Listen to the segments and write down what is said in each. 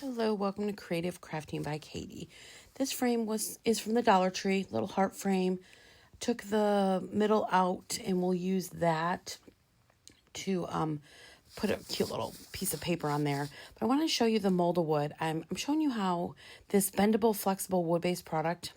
Hello, welcome to Creative Crafting by Katie. This frame is from the Dollar Tree, little heart frame. Took the middle out and we'll use that to put a cute little piece of paper on there. But I want to show you the molded wood. I'm showing you how this bendable, flexible wood-based product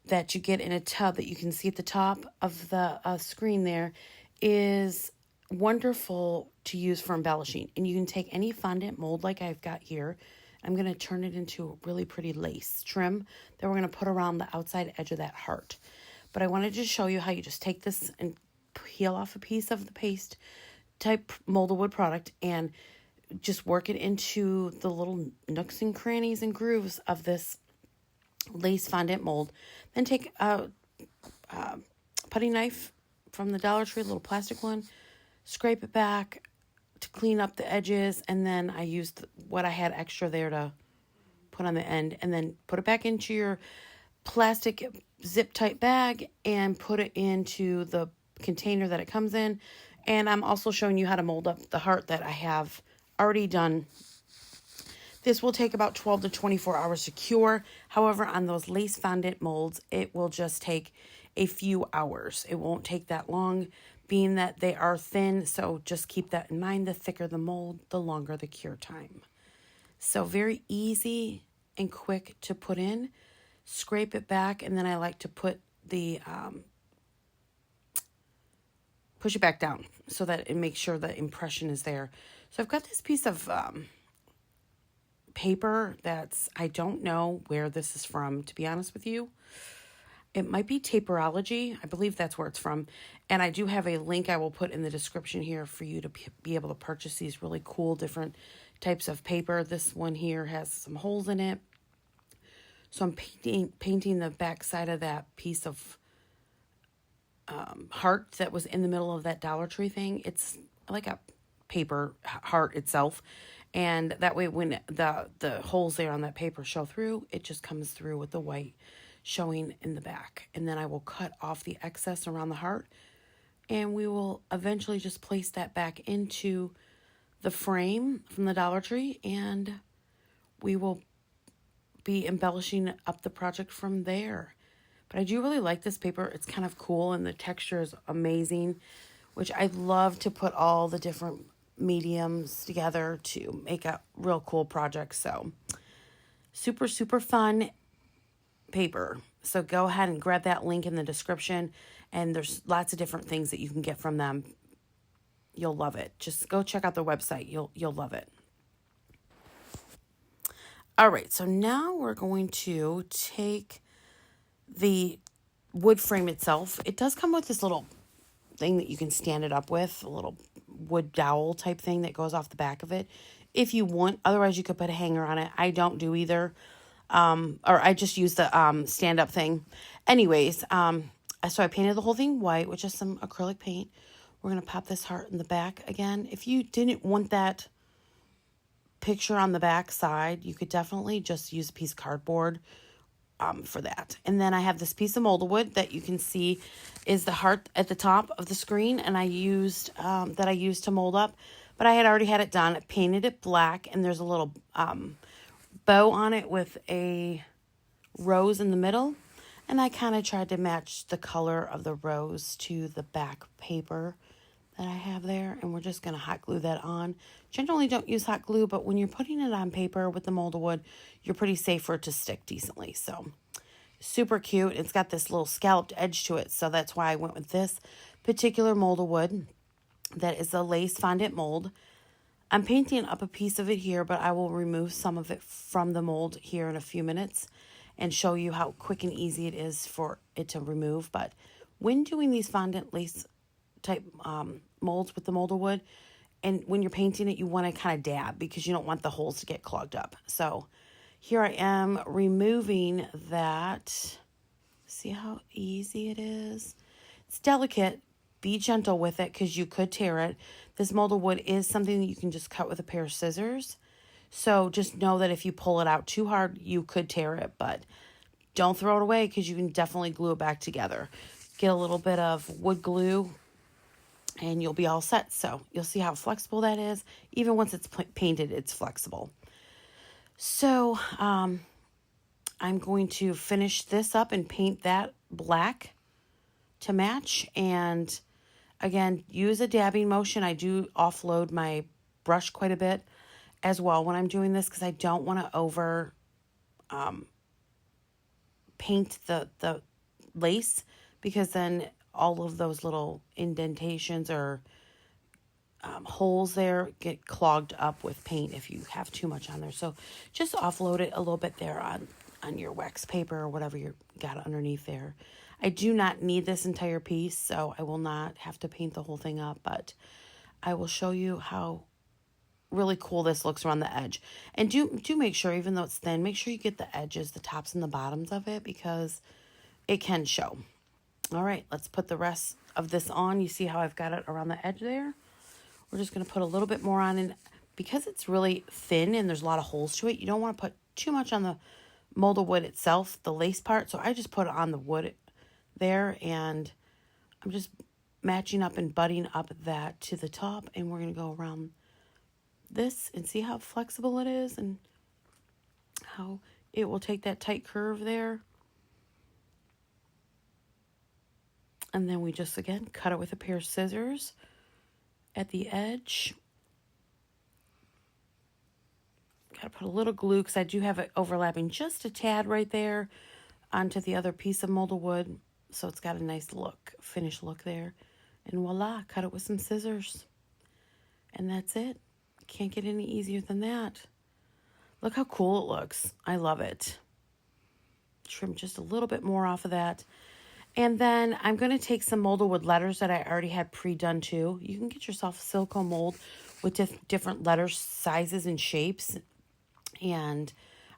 that you get in a tub that you can see at the top of the screen there is wonderful to use for embellishing. And you can take any fondant mold like I've got here. I'm going to turn it into a really pretty lace trim that we're going to put around the outside edge of that heart. But I wanted to show you how you just take this and peel off a piece of the paste type molded wood product and just work it into the little nooks and crannies and grooves of this lace fondant mold. Then take a putty knife from the Dollar Tree, a little plastic one, scrape it back to clean up the edges, and then I used what I had extra there to put on the end, and then put it back into your plastic zip tight bag and put it into the container that it comes in. And I'm also showing you how to mold up the heart that I have already done. This will take about 12 to 24 hours to cure. However, on those lace fondant molds, it will just take a few hours. It won't take that long, being that they are thin. So just keep that in mind. The thicker the mold, the longer the cure time. So very easy and quick to put in. Scrape it back, and then I like to put the push it back down so that it makes sure the impression is there. So I've got this piece of paper I don't know where this is from, to be honest with you. It might be Taperlogy. I believe that's where it's from. And I do have a link I will put in the description here for you to be able to purchase these really cool different types of paper. This one here has some holes in it. So I'm painting the back side of that piece of heart that was in the middle of that Dollar Tree thing. It's like a paper heart itself. And that way when the holes there on that paper show through, it just comes through with the white showing in the back. And then I will cut off the excess around the heart, and we will eventually just place that back into the frame from the Dollar Tree, and we will be embellishing up the project from there. But I do really like this paper. It's kind of cool, and the texture is amazing, which I love to put all the different mediums together to make a real cool project. So super, super fun paper. So go ahead and grab that link in the description, and there's lots of different things that you can get from them. You'll love it. Just go check out their website. You'll love it. All right, so now we're going to take the wood frame itself. It does come with this little thing that you can stand it up with, a little wood dowel type thing that goes off the back of it if you want. Otherwise, you could put a hanger on it. I don't do either. Or I just use the stand up thing. Anyways, so I painted the whole thing white with just some acrylic paint. We're going to pop this heart in the back again. If you didn't want that picture on the back side, you could definitely just use a piece of cardboard for that. And then I have this piece of molded wood that you can see is the heart at the top of the screen, and I used to mold up, but I had already had it done. I painted it black, and there's a little bow on it with a rose in the middle, and I kind of tried to match the color of the rose to the back paper that I have there, and we're just going to hot glue that on. Generally don't use hot glue, but when you're putting it on paper with the molded wood, you're pretty safe for it to stick decently. So super cute. It's got this little scalloped edge to it, so that's why I went with this particular molded wood. That is a lace fondant mold. I'm painting up a piece of it here, but I will remove some of it from the mold here in a few minutes and show you how quick and easy it is for it to remove. But when doing these fondant lace type molds with the molded wood, and when you're painting it, you want to kind of dab because you don't want the holes to get clogged up. So here I am removing that. See how easy it is? It's delicate. Be gentle with it because you could tear it. This molded wood is something that you can just cut with a pair of scissors. So just know that if you pull it out too hard, you could tear it, but don't throw it away because you can definitely glue it back together. Get a little bit of wood glue and you'll be all set. So you'll see how flexible that is. Even once it's painted, it's flexible. So I'm going to finish this up and paint that black to match. And again, use a dabbing motion. I do offload my brush quite a bit as well when I'm doing this because I don't want to over paint the lace, because then all of those little indentations or holes there get clogged up with paint if you have too much on there. So just offload it a little bit there on your wax paper or whatever you got underneath there. I do not need this entire piece, so I will not have to paint the whole thing up, but I will show you how really cool this looks around the edge. And do make sure, even though it's thin, make sure you get the edges, the tops and the bottoms of it, because it can show. All right, let's put the rest of this on. You see how I've got it around the edge there? We're just going to put a little bit more on, and because it's really thin and there's a lot of holes to it, you don't want to put too much on the molded wood itself, the lace part. So I just put it on the wood there, and I'm just matching up and butting up that to the top, and we're going to go around this and see how flexible it is and how it will take that tight curve there. And then we just, again, cut it with a pair of scissors at the edge. Got to put a little glue because I do have it overlapping just a tad right there onto the other piece of molded wood. So it's got a nice look, finished look there. And voila, cut it with some scissors. And that's it. Can't get any easier than that. Look how cool it looks. I love it. Trim just a little bit more off of that. And then I'm going to take some molded wood letters that I already had pre-done too. You can get yourself a silicone mold with different letter sizes and shapes. And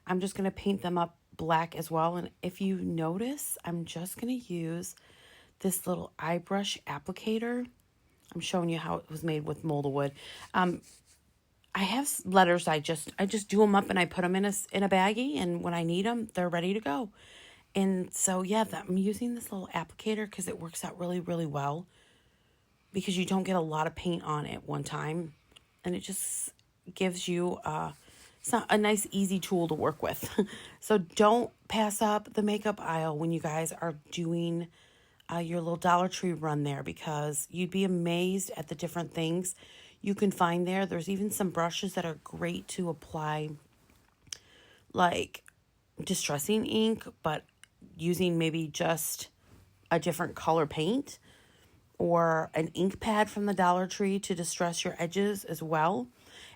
I'm just going to paint them up black as well. And if you notice, I'm just going to use this little eye brush applicator. I'm showing you how it was made with molded wood. I have letters, I just do them up and I put them in a baggie, and when I need them, they're ready to go. And so, yeah, I'm using this little applicator because it works out really, really well, because you don't get a lot of paint on it one time, and it just gives you it's not a nice, easy tool to work with. So don't pass up the makeup aisle when you guys are doing your little Dollar Tree run there, because you'd be amazed at the different things you can find there. There's even some brushes that are great to apply like distressing ink, but using maybe just a different color paint, or an ink pad from the Dollar Tree to distress your edges as well,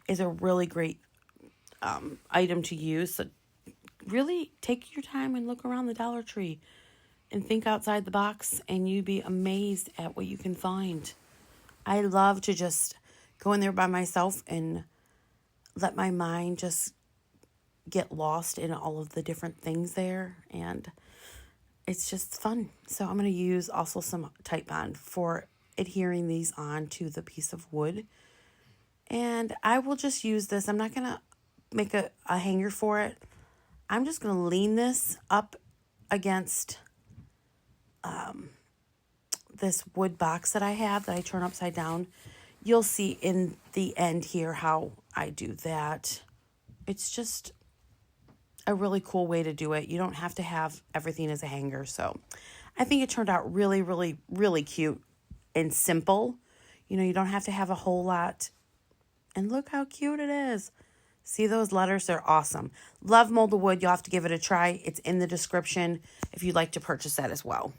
is a really great item to use. So really take your time and look around the Dollar Tree and think outside the box, and you'd be amazed at what you can find. I love to just go in there by myself and let my mind just get lost in all of the different things there, and it's just fun. So I'm going to use also some Tite Bond for adhering these on to the piece of wood, and I will just use this. I'm not going to make a hanger for it. I'm just going to lean this up against this wood box that I have that I turn upside down. You'll see in the end here how I do that. It's just a really cool way to do it. You don't have to have everything as a hanger. So I think it turned out really, really, really cute and simple. You know, you don't have to have a whole lot. And look how cute it is. See those letters? They're awesome. Love molded wood. You'll have to give it a try. It's in the description if you'd like to purchase that as well.